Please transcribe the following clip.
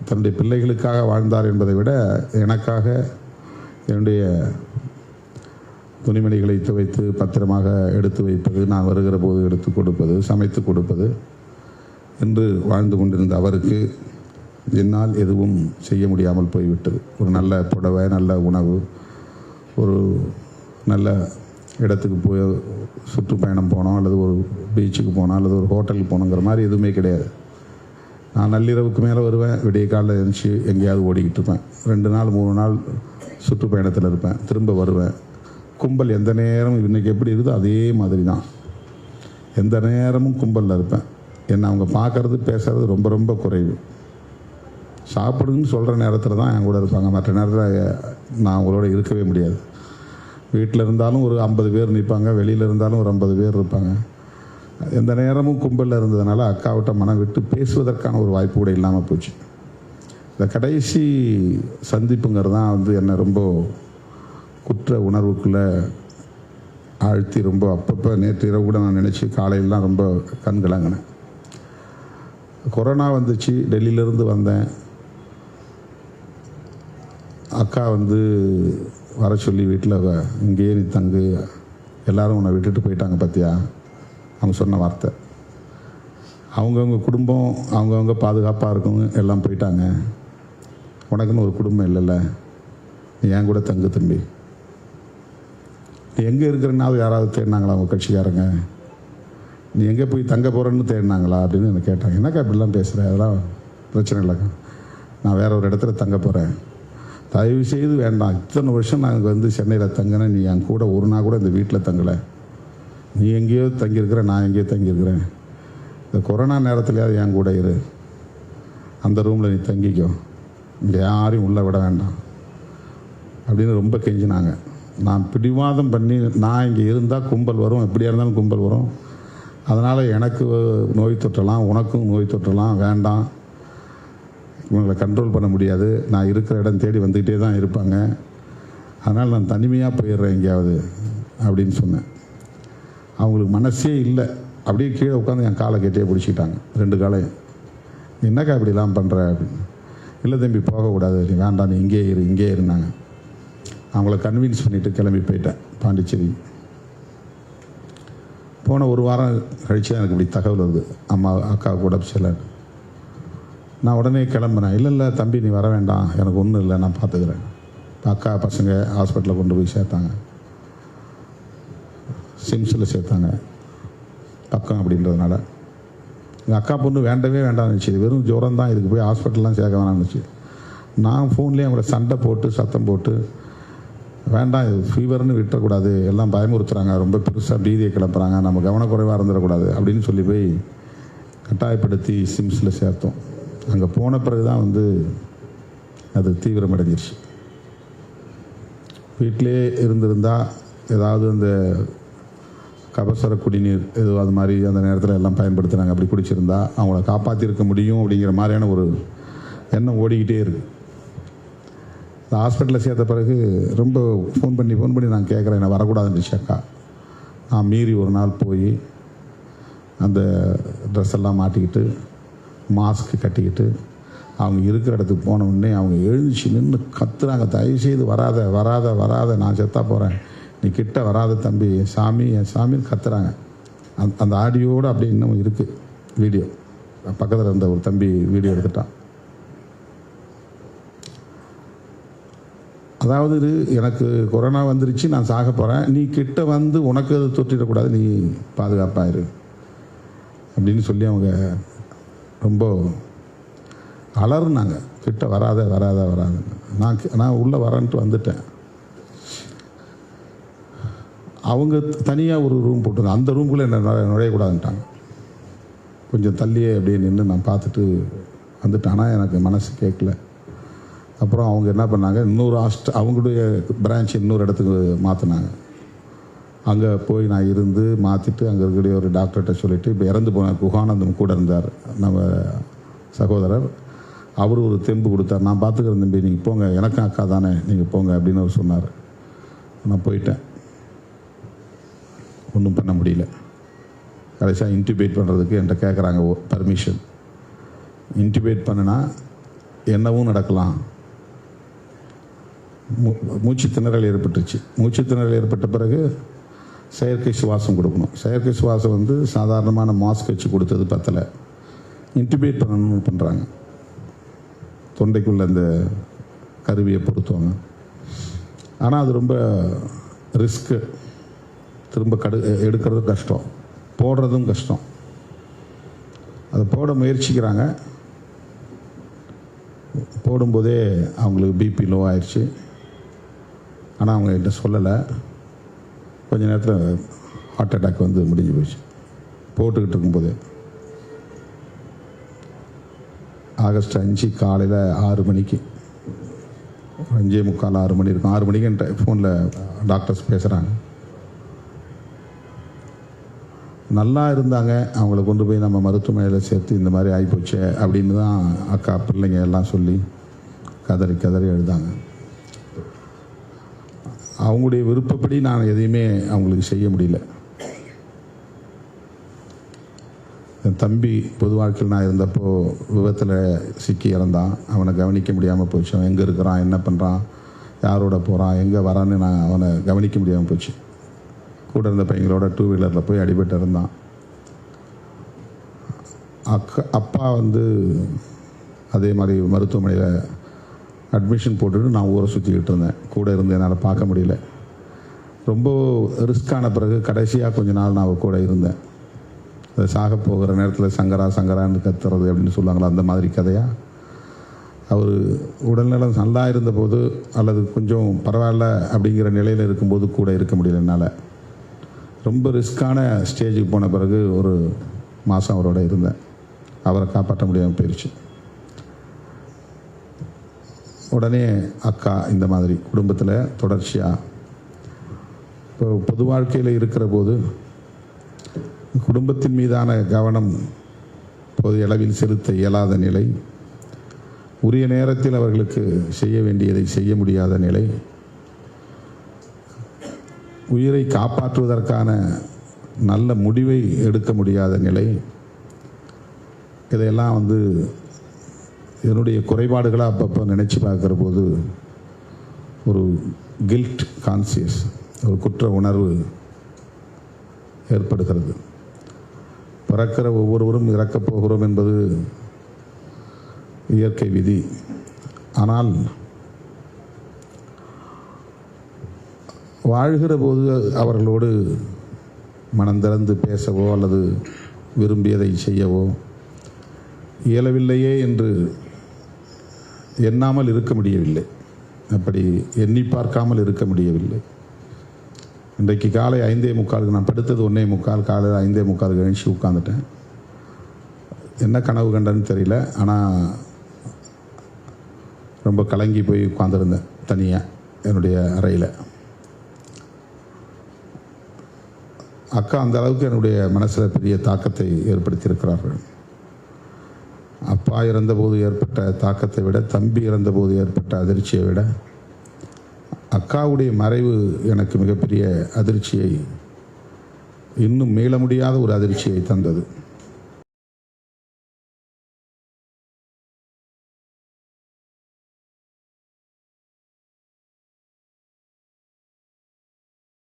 தன்னுடைய பிள்ளைகளுக்காக வாழ்ந்தார் என்பதை விட எனக்காக என்னுடைய துணிமணிகளை துவைத்து பத்திரமாக எடுத்து வைப்பது, நான் வருகிற போது எடுத்து கொடுப்பது, சமைத்து கொடுப்பது என்று வாழ்ந்து கொண்டிருந்த அவருக்கு என்னால் எதுவும் செய்ய முடியாமல் போய்விட்டது. ஒரு நல்ல புடவை, நல்ல உணவு, ஒரு நல்ல இடத்துக்கு போய் சுற்றுப்பயணம் போனோம், அல்லது ஒரு பீச்சுக்கு போனோம், அல்லது ஒரு ஹோட்டலுக்கு போனோங்கிற மாதிரி எதுவுமே கிடையாது. நான் நள்ளிரவுக்கு மேலே வருவேன், விடிய காலையில் எழுந்துச்சி எங்கேயாவது ஓடிக்கிட்டு இருப்பேன். 2 நாள் 3 நாள் சுற்றுப்பயணத்தில் இருப்பேன், திரும்ப வருவேன். கும்பல் எந்த நேரமும் இன்றைக்கி எப்படி இருக்குதோ அதே மாதிரி தான், எந்த நேரமும் கும்பலில் இருப்பேன். என்னை அவங்க பார்க்குறது பேசுகிறது ரொம்ப ரொம்ப குறைவு. சாப்பிடுன்னு சொல்கிற நேரத்தில் தான் என் கூட இருப்பாங்க, மற்ற நேரத்தில் நான் அவங்களோட இருக்கவே முடியாது. வீட்டில் இருந்தாலும் ஒரு 50 பேர் நிற்பாங்க, வெளியில் இருந்தாலும் ஒரு 50 பேர் இருப்பாங்க. எந்த நேரமும் கும்பலில் இருந்ததுனால அக்காவிட்ட மனம் விட்டு பேசுவதற்கான ஒரு வாய்ப்பு கூட இல்லாமல் போச்சு. இந்த கடைசி சந்திப்புங்கிறது தான் வந்து என்னை ரொம்ப குற்ற உணர்வுக்குள்ளே ஆழ்த்தி ரொம்ப அப்பப்போ நேற்று இரவு கூட நான் நினச்சி காலையிலலாம் ரொம்ப கண்கலங்கினேன். கொரோனா வந்துச்சு, டெல்லியிலேருந்து வந்தேன். அக்கா வந்து வர சொல்லி வீட்டில் இங்கேயே நீ தங்கு, எல்லோரும் உன்னை விட்டுட்டு போயிட்டாங்க பார்த்தியா, அவங்க சொன்ன வார்த்தை. அவங்கவுங்க குடும்பம் அவங்கவுங்க பாதுகாப்பாக இருக்கவங்க எல்லாம் போயிட்டாங்க, உனக்குன்னு ஒரு குடும்பம் இல்லைல்ல, நீ என் கூட தங்கு தம்பி. நீ எங்கே இருக்கிறனாவது யாராவது தேடினாங்களா அவங்க கட்சிக்காரங்க? நீ எங்கே போய் தங்க போகிறேன்னு தேடினாங்களா அப்படின்னு என்னை கேட்டாங்க. என்னக்கா இப்படிலாம் பேசுகிறேன், அதெல்லாம் பிரச்சனை இல்லைக்கா, நான் வேறு ஒரு இடத்துல தங்க போகிறேன், தயவு செய்து வேண்டாம். இத்தனை வருஷம் நான் இங்கே வந்து சென்னையில் தங்கினேன், நீ என் கூட ஒரு நாள் கூட இந்த வீட்டில் தங்கலை, நீ எங்கேயோ தங்கியிருக்கிற, நான் எங்கேயோ தங்கியிருக்கிறேன், இந்த கொரோனா நேரத்துலையாவது என் கூட இரு, அந்த ரூமில் நீ தங்கிக்கோ, இங்கே யாரையும் உள்ளே விட வேண்டாம் அப்படின்னு ரொம்ப கெஞ்சினாங்க. நான் பிடிவாதம் பண்ணி, நான் இங்கே இருந்தால் கும்பல் வரும், எப்படியா இருந்தாலும் கும்பல் வரும், அதனால் எனக்கு நோய் தொற்றலாம், உனக்கும் நோய் தொற்றலாம், வேண்டாம், இவங்களை கண்ட்ரோல் பண்ண முடியாது, நான் இருக்கிற இடம் தேடி வந்துக்கிட்டே தான் இருப்பாங்க, அதனால் நான் தனிமையாக போயிடுறேன் எங்கேயாவது அப்படின்னு சொன்னேன். அவங்களுக்கு மனசே இல்லை, அப்படியே கீழே உட்காந்து என் காலை கெட்டியே பிடிச்சிக்கிட்டாங்க, 2 காலையும். என்னக்கா இப்படிலாம் பண்ணுற அப்படின்னு. இல்லை தம்பி போகக்கூடாது, நீ வேண்டாம், நீ இங்கே இருந்தாங்க. அவங்கள கன்வின்ஸ் பண்ணிவிட்டு கிளம்பி போயிட்டேன் பாண்டிச்சேரி. போன 1 வாரம் கழிச்சு எனக்கு இப்படி தகவல் வருது, அக்கா கூட சில. நான் உடனே கிளம்புனேன். இல்லை தம்பி நீ வர வேண்டாம், எனக்கு ஒன்றும் இல்லை, நான் பார்த்துக்கிறேன். அக்கா பசங்க ஹாஸ்பிட்டலில் கொண்டு போய் சேர்த்தாங்க, சிம்ஸில் சேர்த்தாங்க பக்கம் அப்படின்றதுனால. எங்கள் அக்கா பொண்ணு வேண்டவே வேண்டாம்னுச்சு, வெறும் ஜுரம் தான், இதுக்கு போய் ஹாஸ்பிட்டல்லாம் சேர்க்க வேணாம்னுச்சு. நான் ஃபோன்லேயே அவங்கள சண்டை போட்டு சத்தம் போட்டு, வேண்டாம் இது ஃபீவர்னு விட்டுறக்கூடாது, எல்லாம் பயமுறுத்துறாங்க, ரொம்ப பெருசாக பீதியை கிளப்புறாங்க, நம்ம கவனக்குறைவாக இருந்துடக்கூடாது அப்படின்னு சொல்லி போய் கட்டாயப்படுத்தி சிம்ஸில் சேர்த்தோம். அங்கே போன பிறகு தான் வந்து அது தீவிரமடைஞ்சிருச்சு. வீட்டிலே இருந்திருந்தால் ஏதாவது அந்த கபசர குடிநீர் ஏதோ அது மாதிரி அந்த நேரத்தில் எல்லாம் பயன்படுத்துகிறாங்க, அப்படி குடிச்சிருந்தா அவங்கள காப்பாற்றிருக்க முடியும் அப்படிங்கிற மாதிரியான ஒரு எண்ணம் ஓடிக்கிட்டே இருக்குது. இந்த ஹாஸ்பிட்டலில் சேர்த்த பிறகு ரொம்ப ஃபோன் பண்ணி நான் கேட்குறேன், என்னை வரக்கூடாதுன்னு அக்கா. நான் மீறி ஒரு நாள் போய் அந்த ட்ரெஸ் எல்லாம் மாட்டிக்கிட்டு மாஸ்க் கட்டிக்கிட்டு அவங்க இருக்கிற இடத்துக்கு போன உடனே அவங்க எழுந்துச்சு நின்று கத்துறாங்க, தயவுசெய்து வராத வராத வராத, நான் செத்தா போகிறேன், நீ கிட்ட வராத தம்பி, சாமி என் சாமின்னு கத்துறாங்க. அந்த ஆடியோடு அப்படியே இன்னும் இருக்குது வீடியோ. பக்கத்தில் இருந்த ஒரு தம்பி வீடியோ எடுத்துட்டான். அதாவது எனக்கு கொரோனா வந்துருச்சு, நான் சாக போகிறேன், நீ கிட்ட வந்து உனக்கு அது தொற்றிடக்கூடாது, நீ பாதுகாப்பாயிரு அப்படின்னு சொல்லி அவங்க ரொம்ப அலறுனாங்க, கிட்ட வராத வராத வராத. நான் உள்ளே வரேன்ட்டு வந்துட்டேன். அவங்க தனியாக ஒரு ரூம் போட்டு அந்த ரூம்குள்ளே என்ன நுழையக்கூடாதுன்ட்டாங்க. கொஞ்சம் தள்ளியே அப்படியே நின்று நான் பார்த்துட்டு வந்துட்டேன். ஆனால் எனக்கு மனசு கேட்கல. அப்புறம் அவங்க என்ன பண்ணாங்க, இன்னொரு அவங்களுடைய பிரான்ச் இன்னொரு இடத்துக்கு மாற்றினாங்க. அங்கே போய் நான் இருந்து மாற்றிட்டு அங்கே இருக்கக்கூடிய ஒரு டாக்டர்கிட்ட சொல்லிவிட்டு, இப்போ இறந்து போன குகானந்தம் கூட இருந்தார் நம்ம சகோதரர், அவர் ஒரு தெம்பு கொடுத்தார், நான் பார்த்துக்கிறேன் தம்பி, நீங்கள் போங்க, எனக்கும் அக்கா தானே, நீங்கள் போங்க அப்படின்னு அவர் சொன்னார். நான் போயிட்டேன். ஒன்றும் பண்ண முடியல. கடைசியாக இன்டிபேட் பண்ணுறதுக்கு என்கிட்ட கேட்குறாங்க பர்மிஷன். இன்டிபேட் பண்ணினா என்னவும் நடக்கலாம். மூச்சு திணறல் ஏற்பட்டுச்சு. மூச்சு திணறல் ஏற்பட்ட பிறகு செயற்கை சுவாசம் கொடுக்கணும். செயற்கை சுவாசம் வந்து சாதாரணமான மாஸ்க் வச்சு கொடுத்தது பத்தலை, இன்டிபேட் பண்ணணும்னு பண்ணுறாங்க. தொண்டைக்குள்ளே அந்த கருவியை பொருத்துவாங்க. ஆனால் அது ரொம்ப ரிஸ்க்கு. திரும்ப எடுக்கிறதும் கஷ்டம், போடுறதும் கஷ்டம். அதை போட முயற்சிக்கிறாங்க. போடும்போதே அவங்களுக்கு பிபி லோ ஆயிடுச்சு. ஆனால் அவங்க என்கிட்ட சொல்லலை. கொஞ்ச நேரத்தில் ஹார்ட் அட்டாக் வந்து முடிஞ்சு போயிடுச்சு. போட்டுக்கிட்டு இருக்கும்போதே ஆகஸ்ட் 5 காலையில் 6 மணிக்கு, 5:45 6 மணி இருக்கும். 6 மணிக்கு என்கிட்ட ஃபோனில் டாக்டர்ஸ் பேசுகிறாங்க. நல்லா இருந்தாங்க. அவங்கள கொண்டு போய் நம்ம மருத்துவமனையில் சேர்த்து இந்த மாதிரி ஆகிப்போச்சு அப்படின்னு தான் அக்கா பிள்ளைங்க எல்லாம் சொல்லி கதறி கதறி எழுதாங்க. அவங்களுடைய விருப்பப்படி நான் எதையுமே அவங்களுக்கு செய்ய முடியல. என் தம்பி பொது வாழ்க்கையில் நான் இருந்தப்போ விபத்தில் சிக்கி இறந்தான். அவனை கவனிக்க முடியாமல் போச்சு. அவன் எங்கே இருக்கிறான், என்ன பண்ணுறான், யாரோட போகிறான், எங்கே வரான்னு நான் அவனை கவனிக்க முடியாமல் போச்சு. கூட இருந்த பையங்களோட 2 வீலரில் போய் அடிபட்டு இருந்தான். அப்பா வந்து அதே மாதிரி மருத்துவமனையில் அட்மிஷன் போட்டுட்டு நான் ஊரை சுற்றிக்கிட்டு இருந்தேன். கூட இருந்து என்னால் பார்க்க முடியல. ரொம்ப ரிஸ்க்கான பிறகு கடைசியாக கொஞ்ச நாள் நான் அவர் கூட இருந்தேன். அது சாக போகிற நேரத்தில் சங்கரா சங்கரான்னு கத்துறது அப்படின்னு சொல்லுவாங்களா, அந்த மாதிரி கதையாக. அவர் உடல்நலம் நல்லா இருந்தபோது அல்லது கொஞ்சம் பரவாயில்ல அப்படிங்கிற நிலையில் இருக்கும்போது கூட இருக்க முடியல என்னால். ரொம்ப ரிஸ்க்கான ஸ்டேஜுக்கு போன பிறகு ஒரு மாதம் அவரோட இருந்தேன். அவரை காப்பாற்ற முடியாமல் போயிடுச்சு. உடனே அக்கா இந்த மாதிரி குடும்பத்தில் தொடர்ச்சியாக இப்போ பொது வாழ்க்கையில் இருக்கிற போது குடும்பத்தின் மீதான கவனம் போதிய அளவில் செலுத்த இயலாத நிலை, உரிய நேரத்தில் அவர்களுக்கு செய்ய வேண்டியதை செய்ய முடியாத நிலை, உயிரை காப்பாற்றுவதற்கான நல்ல முடிவை எடுக்க முடியாத நிலை, இதையெல்லாம் வந்து என்னுடைய குறைபாடுகளாக அப்பப்போ நினச்சி பார்க்குற போது ஒரு கில்ட் கான்சியஸ், ஒரு குற்ற உணர்வு ஏற்படுகிறது. பிறக்கிற ஒவ்வொருவரும் இறக்கப் போகிறோம் என்பது இயற்கை விதி. ஆனால் வாழ்கிற போது அவர்களோடு மனம் திறந்து பேசவோ அல்லது விரும்பியதை செய்யவோ இயலவில்லையே என்று எண்ணாமல் இருக்க முடியவில்லை. அப்படி எண்ணி பார்க்காமல் இருக்க முடியவில்லை. இன்றைக்கு காலை 5:45 நான் படுத்தது 1:45, காலையில் 5:45 கழிச்சு உட்காந்துட்டேன். என்ன கனவு கண்டேன்னு தெரியல. ஆனால் ரொம்ப கலங்கி போய் உட்காந்துருந்தேன் தனியாக என்னுடைய அறையில். அக்கா அந்த அளவுக்கு என்னுடைய மனசில் பெரிய தாக்கத்தை ஏற்படுத்தியிருக்கிறார்கள். அப்பா இறந்தபோது ஏற்பட்ட தாக்கத்தை விட, தம்பி இறந்தபோது ஏற்பட்ட அதிர்ச்சியை விட, அக்காவுடைய மறைவு எனக்கு மிகப்பெரிய அதிர்ச்சியை, இன்னும் மீள முடியாத ஒரு அதிர்ச்சியை தந்தது.